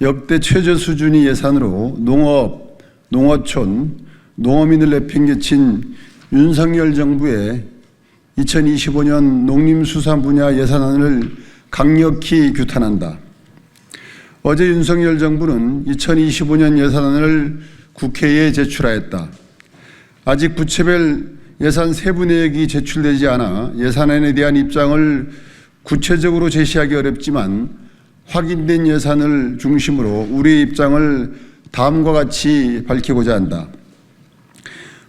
역대 최저 수준의 예산으로 농업, 농어촌, 농어민을 내팽개친 윤석열 정부의 2025년 농림수산 분야 예산안을 강력히 규탄한다. 어제 윤석열 정부는 2025년 예산안을 국회에 제출하였다. 아직 부처별 예산 세부 내역이 제출되지 않아 예산안에 대한 입장을 구체적으로 제시하기 어렵지만 확인된 예산을 중심으로 우리의 입장을 다음과 같이 밝히고자 한다.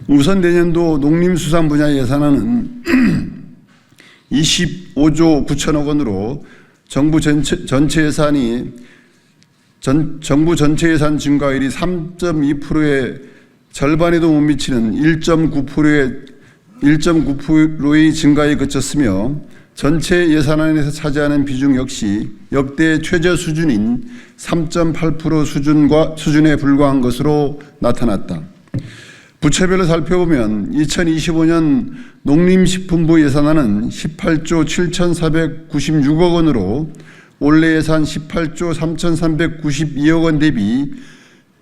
우선 내년도 농림수산 분야 예산안은 25조 9천억 원으로 정부 전체 예산 증가율이 3.2%의 절반에도 못 미치는 1.9%의 증가에 그쳤으며 전체 예산안에서 차지하는 비중 역시 역대 최저 수준인 3.8% 수준에 불과한 것으로 나타났다. 부처별로 살펴보면 2025년 농림식품부 예산안은 18조 7,496억 원으로 올해 예산 18조 3,392억 원 대비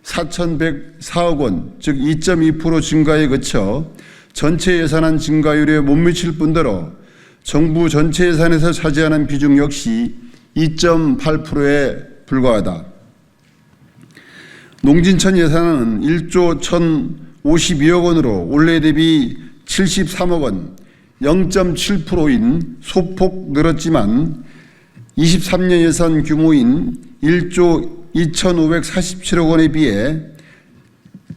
4,104억 원, 즉 2.2% 증가에 그쳐 전체 예산안 증가율에 못 미칠 뿐더러 정부 전체 예산에서 차지하는 비중 역시 2.8%에 불과하다. 농진천 예산안은 1조 1,052억 원으로 올해 대비 73억 원, 0.7%인 소폭 늘었지만 23년 예산 규모인 1조 2,547억 원에 비해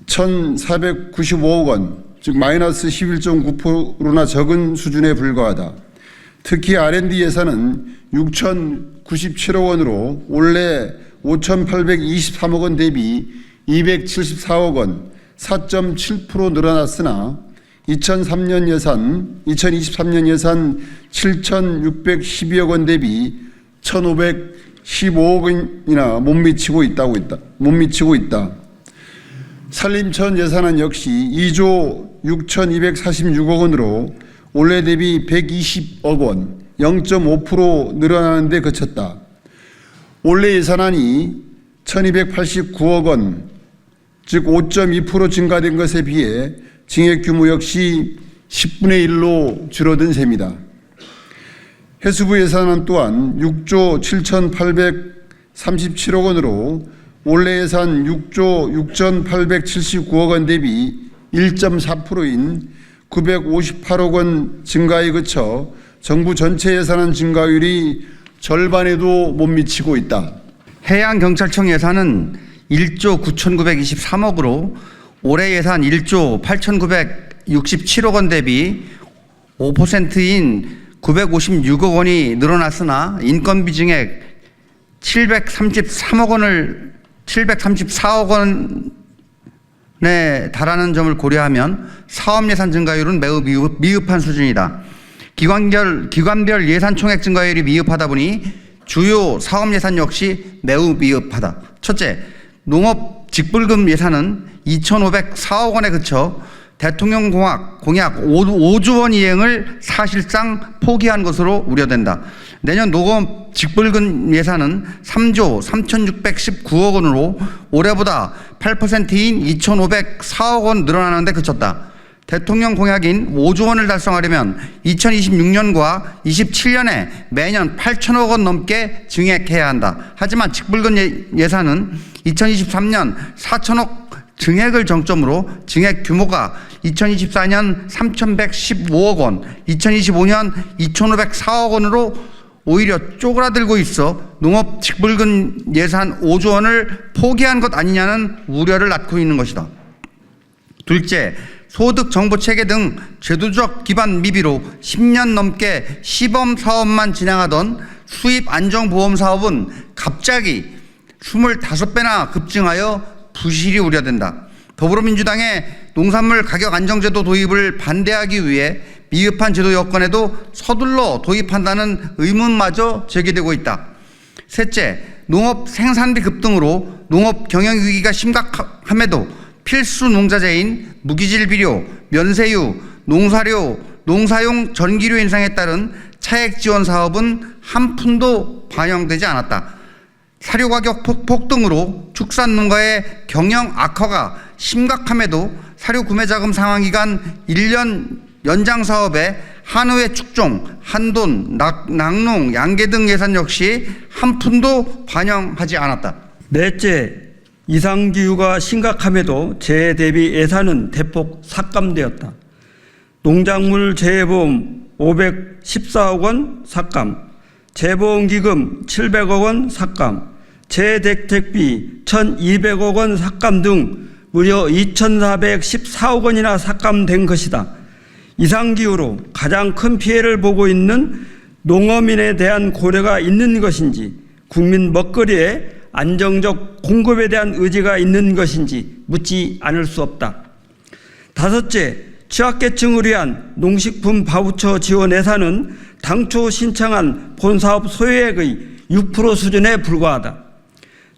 1,495억 원, 즉 마이너스 11.9%나 적은 수준에 불과하다. 특히 R&D 예산은 6,097억 원으로 올해 5,823억 원 대비 274억 원, 4.7% 늘어났으나 2023년 예산 7,612억 원 대비 1,515억 원이나 못 미치고 있다. 산림청 예산안 역시 2조 6,246억 원으로 올해 대비 120억 원, 0.5% 늘어나는 데 그쳤다. 올해 예산안이 1,289억 원, 즉 5.2% 증가된 것에 비해 증액 규모 역시 10분의 1로 줄어든 셈이다. 해수부 예산안 또한 6조 7,837억 원으로 올해 예산 6조 6,879억 원 대비 1.4%인 958억 원 증가에 그쳐 정부 전체 예산안 증가율이 절반에도 못 미치고 있다. 해양경찰청 예산은 1조 9,923억으로 올해 예산 1조 8,967억 원 대비 5%인 956억 원이 늘어났으나 인건비 증액 734억 원에 달하는 점을 고려하면 사업예산 증가율은 매우 미흡한 수준이다. 기관별 예산 총액 증가율이 미흡하다 보니 주요 사업예산 역시 매우 미흡하다. 첫째, 농업 직불금 예산은 2,504억 원에 그쳐 대통령 공약 5조 원 이행을 사실상 포기한 것으로 우려된다. 내년 농업 직불금 예산은 3조 3,619억 원으로 올해보다 8%인 2,504억 원 늘어나는 데 그쳤다. 대통령 공약인 5조 원을 달성하려면 2026년과 27년에 매년 8천억 원 넘게 증액해야 한다. 하지만 직불금 예산은 2023년 4천억 증액을 정점으로 증액 규모가 2024년 3,115억 원, 2025년 2,504억 원으로 오히려 쪼그라들고 있어 농업 직불금 예산 5조 원을 포기한 것 아니냐는 우려를 낳고 있는 것이다. 둘째, 소득 정보 체계 등 제도적 기반 미비로 10년 넘게 시범 사업만 진행하던 수입 안정보험 사업은 갑자기 25배나 급증하여 부실이 우려된다. 더불어민주당의 농산물 가격 안정제도 도입을 반대하기 위해 미흡한 제도 여건에도 서둘러 도입한다는 의문마저 제기되고 있다. 셋째, 농업 생산비 급등으로 농업 경영 위기가 심각함에도 필수 농자재인 무기질 비료, 면세유, 농사료, 농사용 전기료 인상에 따른 차액 지원 사업은 한 푼도 반영되지 않았다. 사료 가격 폭등으로 축산농가의 경영 악화가 심각함에도 사료 구매 자금 상환 기간 1년 연장 사업에 한우의 축종, 한돈, 낙농, 양계 등 예산 역시 한 푼도 반영하지 않았다. 넷째, 이상기후가 심각함에도 재해 대비 예산은 대폭 삭감되었다. 농작물 재해보험 514억 원 삭감, 재보험기금 700억 원 삭감, 재해대책비 1,200억 원 삭감 등 무려 2,414억 원이나 삭감된 것이다. 이상기후로 가장 큰 피해를 보고 있는 농어민에 대한 고려가 있는 것인지, 국민 먹거리의 안정적 공급에 대한 의지가 있는 것인지 묻지 않을 수 없다. 다섯째, 취약계층을 위한 농식품 바우처 지원 예산은 당초 신청한 본사업 소요액의 6% 수준에 불과하다.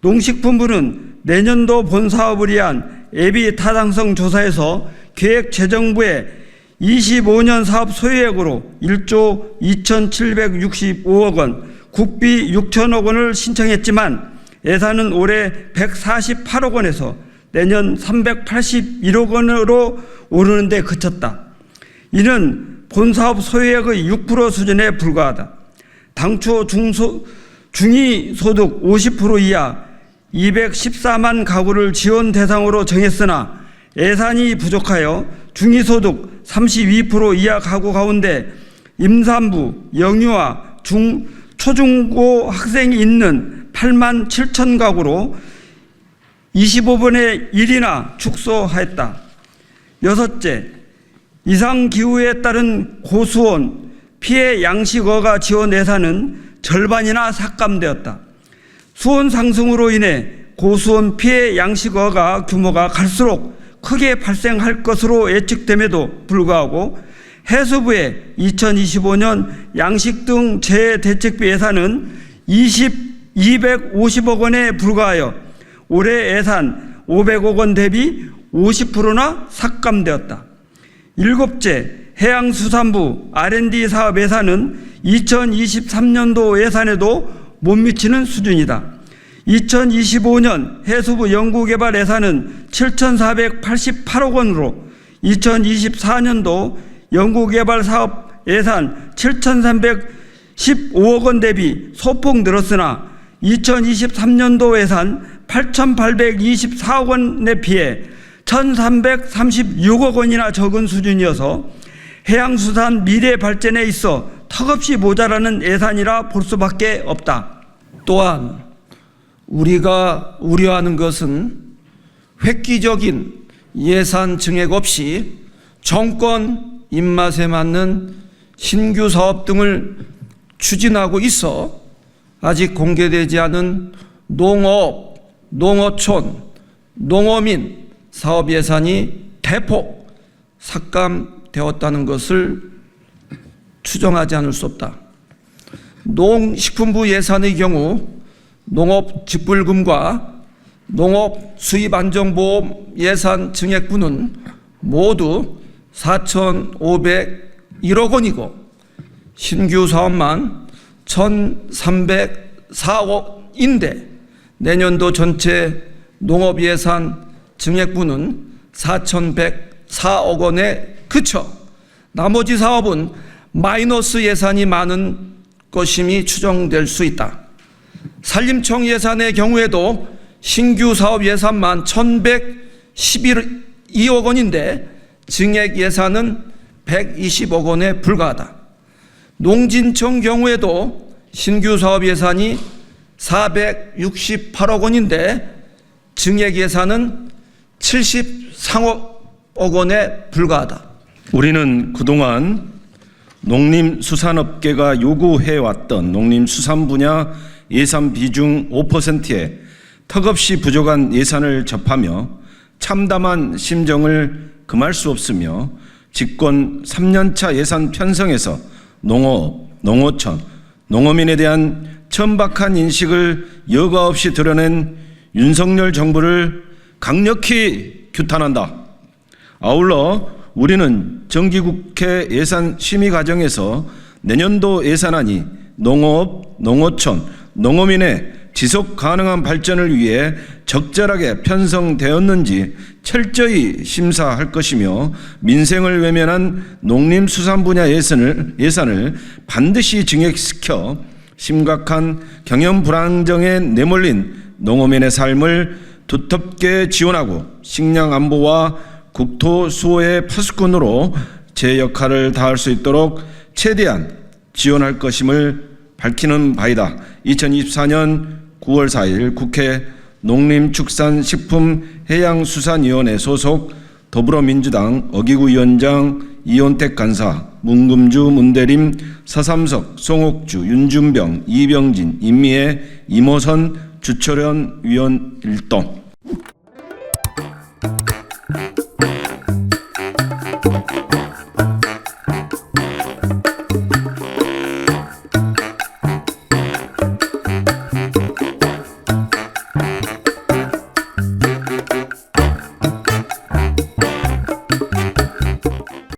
농식품부는 내년도 본사업을 위한 예비 타당성 조사에서 기획재정부에 25년 사업 소요액으로 1조 2,765억 원, 국비 6천억 원을 신청했지만 예산은 올해 148억 원에서 내년 381억 원으로 오르는 데 그쳤다. 이는 본사업 소요액의 6% 수준에 불과하다. 당초 중위소득 50% 이하 214만 가구를 지원 대상으로 정했으나 예산이 부족하여 중위소득 32% 이하 가구 가운데 임산부, 영유아, 초중고 학생이 있는 8만 7천 가구로 25분의 1이나 축소하였다. 여섯째, 이상기후에 따른 고수온 피해 양식어가 지원 예산은 절반이나 삭감되었다. 수온 상승으로 인해 고수온 피해 양식어가 규모가 갈수록 크게 발생할 것으로 예측됨에도 불구하고 해수부의 2025년 양식 등 재해 대책비 예산은 250억 원에 불과하여 올해 예산 500억 원 대비 50%나 삭감되었다. 일곱째, 해양수산부 R&D 사업 예산은 2023년도 예산에도 못 미치는 수준이다. 2025년 해수부 연구개발 예산은 7,488억 원으로 2024년도 연구개발 사업 예산 7,315억 원 대비 소폭 늘었으나 2023년도 예산 8,824억 원에 비해 1,336억 원이나 적은 수준이어서 해양수산 미래 발전에 있어 턱없이 모자라는 예산이라 볼 수밖에 없다. 또한 우리가 우려하는 것은 획기적인 예산 증액 없이 정권 입맛에 맞는 신규 사업 등을 추진하고 있어 아직 공개되지 않은 농업, 농어촌, 농어민 사업 예산이 대폭 삭감되었다는 것을 추정하지 않을 수 없다. 농식품부 예산의 경우 농업 직불금과 농업 수입 안정보험 예산 증액분은 모두 4,501억 원이고 신규 사업만 1,304억인데 내년도 전체 농업 예산 증액분은 4,104억 원에 그쳐 나머지 사업은 마이너스 예산이 많은 것임이 추정될 수 있다. 산림청 예산의 경우에도 신규 사업 예산만 1,112억 원인데 증액 예산은 120억 원에 불과하다. 농진청 경우에도 신규 사업 예산이 468억 원인데 증액 예산은 73억 원에 불과하다. 우리는 그동안 농림수산업계가 요구해왔던 농림수산 분야 예산 비중 5%에 턱없이 부족한 예산을 접하며 참담한 심정을 금할 수 없으며 집권 3년차 예산 편성에서 농업, 농어촌, 농어민에 대한 천박한 인식을 여과 없이 드러낸 윤석열 정부를 강력히 규탄한다. 아울러 우리는 정기국회 예산 심의 과정에서 내년도 예산안이 농업, 농어촌, 농어민의 지속 가능한 발전을 위해 적절하게 편성되었는지 철저히 심사할 것이며 민생을 외면한 농림수산 분야 예산을 반드시 증액시켜 심각한 경영 불안정에 내몰린 농어민의 삶을 두텁게 지원하고 식량 안보와 국토 수호의 파수꾼으로 제 역할을 다할 수 있도록 최대한 지원할 것임을 밝히는 바이다. 2024년 9월 4일 국회 농림축산식품해양수산위원회 소속 더불어민주당 어기구 위원장, 이온택 간사, 문금주, 문대림, 서삼석, 송옥주, 윤준병, 이병진, 임미애, 이모선, 주철현 위원 일동.